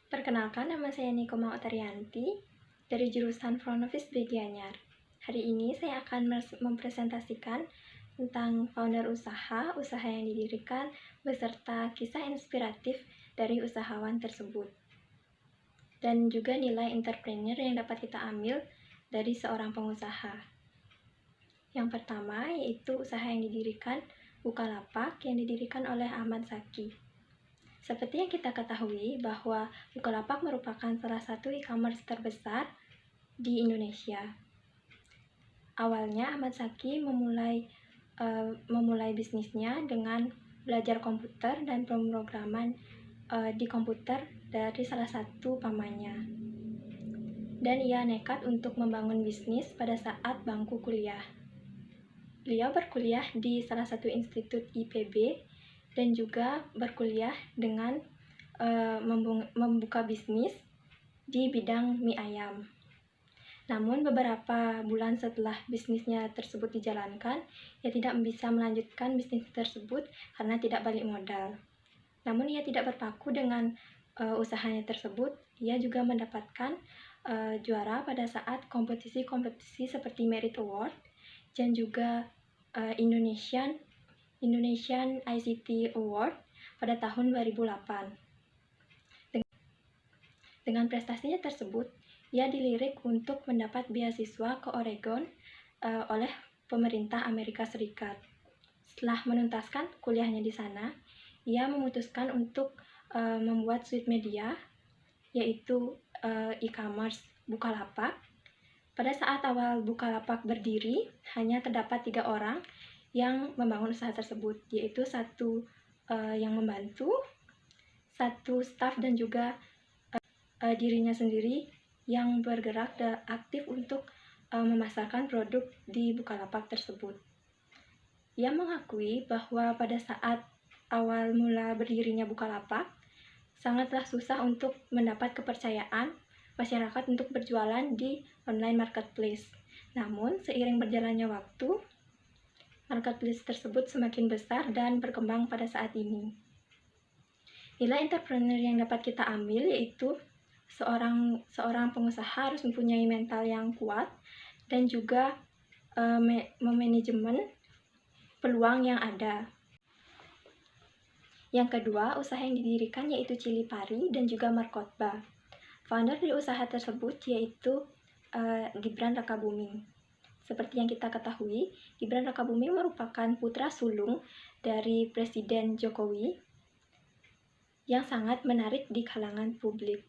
Perkenalkan, nama saya Nikoma Otarianti dari jurusan Front Office B Gianyar. Hari ini saya akan mempresentasikan tentang founder usaha yang didirikan, beserta kisah inspiratif dari usahawan tersebut. Dan juga nilai entrepreneur yang dapat kita ambil dari seorang pengusaha. Yang pertama yaitu usaha yang didirikan Bukalapak yang didirikan oleh Ahmad Zaki. Seperti yang kita ketahui bahwa Bukalapak merupakan salah satu e-commerce terbesar di Indonesia. Awalnya Ahmad Zaki memulai bisnisnya dengan belajar komputer dan pemrograman di komputer dari salah satu pamannya. Dan ia nekat untuk membangun bisnis pada saat bangku kuliah. Beliau berkuliah di salah satu institut IPB dan juga berkuliah dengan membuka bisnis di bidang mie ayam. Namun beberapa bulan setelah bisnisnya tersebut dijalankan, ia tidak bisa melanjutkan bisnis tersebut karena tidak balik modal. Namun ia tidak berpaku dengan usahanya tersebut, ia juga mendapatkan juara pada saat kompetisi-kompetisi seperti Merit Award dan juga Indonesian ICT Award pada tahun 2008. Dengan prestasinya tersebut, ia dilirik untuk mendapat beasiswa ke Oregon oleh pemerintah Amerika Serikat. Setelah menuntaskan kuliahnya di sana, ia memutuskan untuk membuat suite media, yaitu e-commerce Bukalapak. Pada saat awal Bukalapak berdiri, hanya terdapat 3 orang yang membangun usaha tersebut, yaitu satu yang membantu, satu staf, dan juga dirinya sendiri yang bergerak dan aktif untuk memasarkan produk di Bukalapak tersebut. Ia mengakui bahwa pada saat awal mula berdirinya Bukalapak, sangatlah susah untuk mendapat kepercayaan masyarakat untuk berjualan di online marketplace. Namun, seiring berjalannya waktu, marketplace tersebut semakin besar dan berkembang pada saat ini. Nilai entrepreneur yang dapat kita ambil yaitu seorang pengusaha harus mempunyai mental yang kuat dan juga memanajemen peluang yang ada. Yang kedua, usaha yang didirikan yaitu Cili Pari dan juga Markotba. Founder dari usaha tersebut yaitu Gibran Rakabuming. Seperti yang kita ketahui, Gibran Rakabuming merupakan putra sulung dari Presiden Jokowi yang sangat menarik di kalangan publik.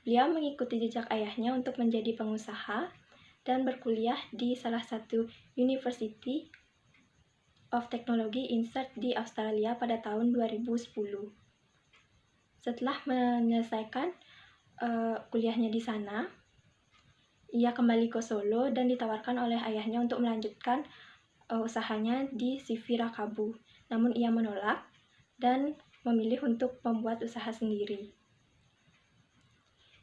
Beliau mengikuti jejak ayahnya untuk menjadi pengusaha dan berkuliah di salah satu University of Technology Insert di Australia pada tahun 2010. Setelah menyelesaikan kuliahnya di sana, ia kembali ke Solo dan ditawarkan oleh ayahnya untuk melanjutkan usahanya di CV Rakabu. Namun ia menolak dan memilih untuk membuat usaha sendiri.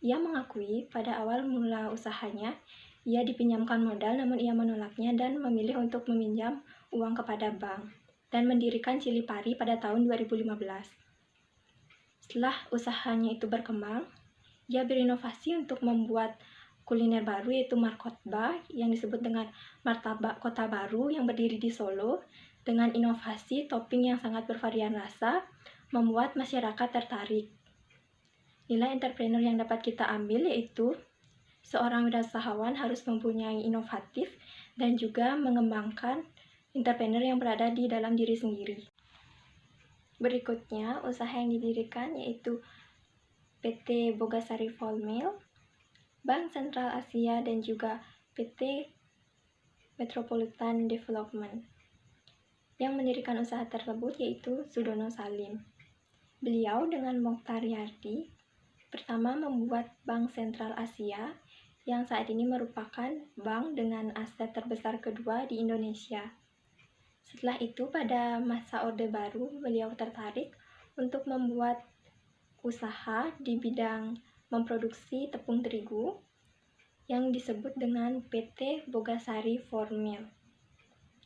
Ia mengakui pada awal mula usahanya, ia dipinjamkan modal namun ia menolaknya dan memilih untuk meminjam uang kepada bank dan mendirikan Cili Pari pada tahun 2015. Setelah usahanya itu berkembang, ia berinovasi untuk membuat kuliner baru yaitu Markotba yang disebut dengan Martabak Kota Baru yang berdiri di Solo dengan inovasi topping yang sangat bervarian rasa, membuat masyarakat tertarik. Nilai entrepreneur yang dapat kita ambil yaitu seorang wirausahawan harus mempunyai inovatif dan juga mengembangkan entrepreneur yang berada di dalam diri sendiri. Berikutnya, usaha yang didirikan yaitu PT Bogasari Volmail, Bank Sentral Asia, dan juga PT Metropolitan Development. Yang mendirikan usaha tersebut yaitu Sudono Salim. Beliau dengan Mokhtar Yardi pertama membuat Bank Sentral Asia yang saat ini merupakan bank dengan aset terbesar kedua di Indonesia. Setelah itu, pada masa Orde Baru, beliau tertarik untuk membuat usaha di bidang memproduksi tepung terigu yang disebut dengan PT Bogasari Formil.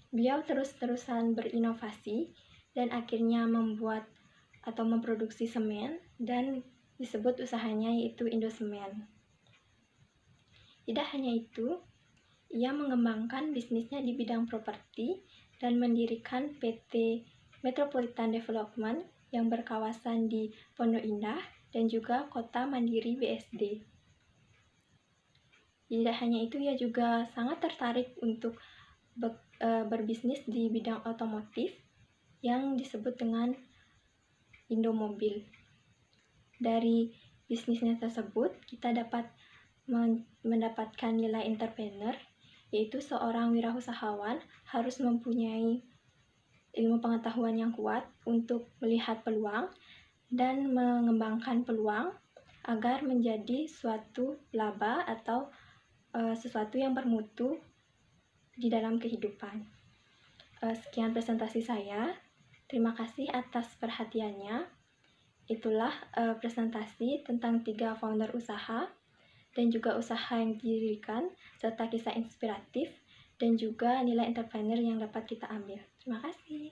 Beliau terus-terusan berinovasi dan akhirnya membuat atau memproduksi semen dan disebut usahanya yaitu Indosemen. Tidak hanya itu, ia mengembangkan bisnisnya di bidang properti dan mendirikan PT Metropolitan Development yang berkawasan di Pondok Indah dan juga Kota Mandiri BSD. Tidak hanya itu, ia juga sangat tertarik untuk berbisnis di bidang otomotif yang disebut dengan Indomobil. Dari bisnisnya tersebut, kita dapat mendapatkan nilai entrepreneur, yaitu seorang wirausahawan harus mempunyai ilmu pengetahuan yang kuat untuk melihat peluang dan mengembangkan peluang agar menjadi suatu laba atau sesuatu yang bermutu di dalam kehidupan. Sekian presentasi saya. Terima kasih atas perhatiannya. Itulah presentasi tentang 3 founder usaha dan juga usaha yang didirikan, serta kisah inspiratif dan juga nilai entrepreneur yang dapat kita ambil. Terima kasih.